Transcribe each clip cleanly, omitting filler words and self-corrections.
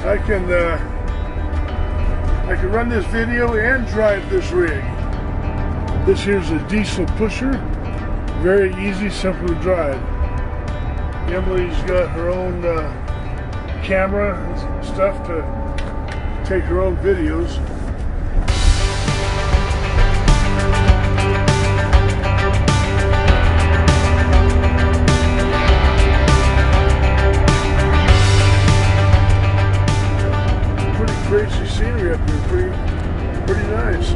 I can run this video and drive this rig. This here's a diesel pusher. Very easy, simple to drive. Emily's got her own camera and stuff to take her own videos. Pretty crazy scenery up here, pretty nice.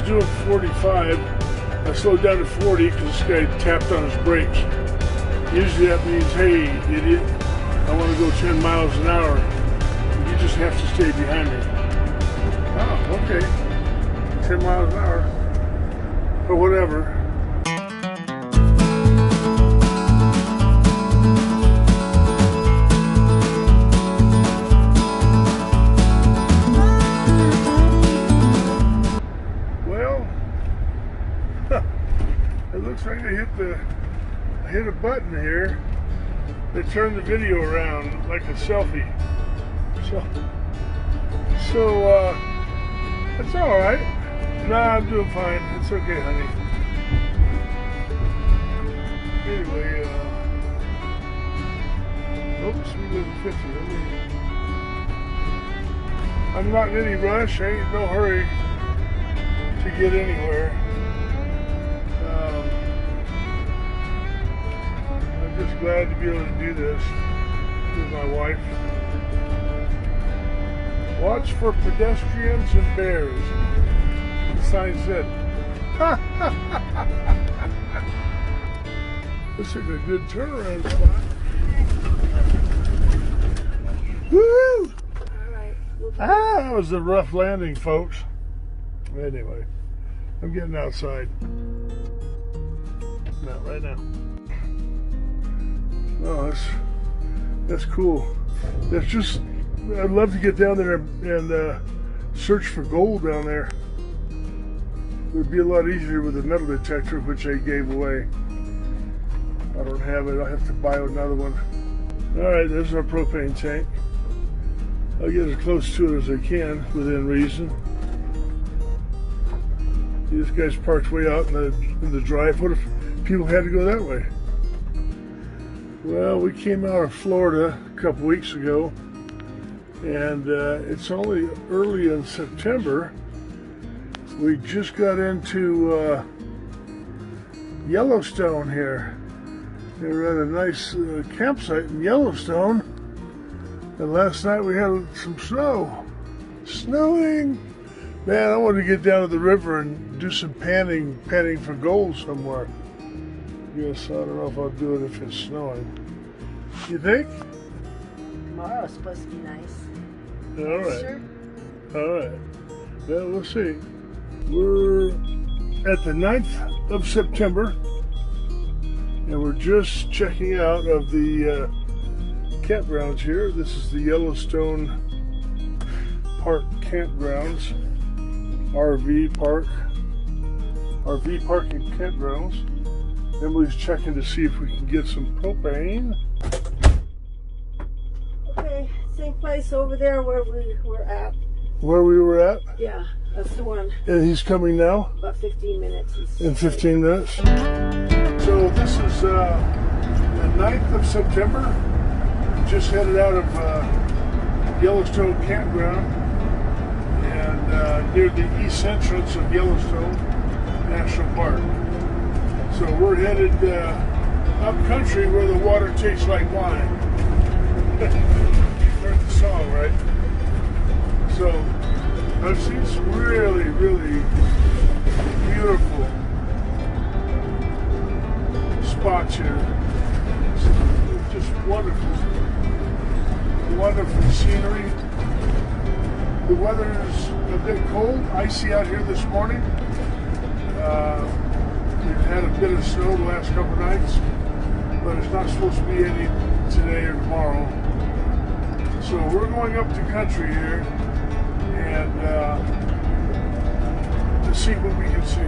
Doing 45, I slowed down to 40 because this guy tapped on his brakes. Usually that means, hey idiot, I want to go 10 miles an hour. You just have to stay behind me. Oh, okay. 10 miles an hour. Or whatever. It looks like I hit a button here that turned the video around like a selfie. So it's all right. Nah, I'm doing fine. It's okay, honey. Anyway, oops, we live at 50. I'm not in any rush. I ain't in no hurry to get anywhere. Just glad to be able to do this with my wife. Watch for pedestrians and bears. The sign said. This is a good turnaround spot. Woo! That was a rough landing, folks. Anyway, I'm getting outside. Not right now. Oh, that's cool. That's just, I'd love to get down there and search for gold down there. It would be a lot easier with a metal detector, which I gave away. I don't have it. I'll have to buy another one. All right, there's our propane tank. I'll get as close to it as I can within reason. This guy's parked way out in the drive. What if people had to go that way? Well, we came out of Florida a couple weeks ago, and it's only early in September. We just got into Yellowstone here. We were at a nice campsite in Yellowstone, and last night we had some snow. Snowing! Man, I want to get down to the river and do some panning for gold somewhere. Yes, I don't know if I'll do it if it's snowing. You think? Tomorrow's supposed to be nice. All right. Sure. All right. Well, we'll see. We're at the 9th of September, and we're just checking out of the campgrounds here. This is the Yellowstone Park campgrounds, RV park and campgrounds. Emily's checking to see if we can get some propane. Okay, same place over there where we were at. Where we were at? Yeah, that's the one. And he's coming now? About 15 minutes. In 15 minutes? So this is the 9th of September. Just headed out of Yellowstone campground and near the east entrance of Yellowstone National Park. So we're headed up country where the water tastes like wine. You've heard the song, right? So I've seen some really, really beautiful spots here. It's just wonderful. Wonderful scenery. The weather is a bit cold, icy out here this morning. We've had a bit of snow the last couple of nights, but it's not supposed to be any today or tomorrow. So we're going up the country here and to see what we can see.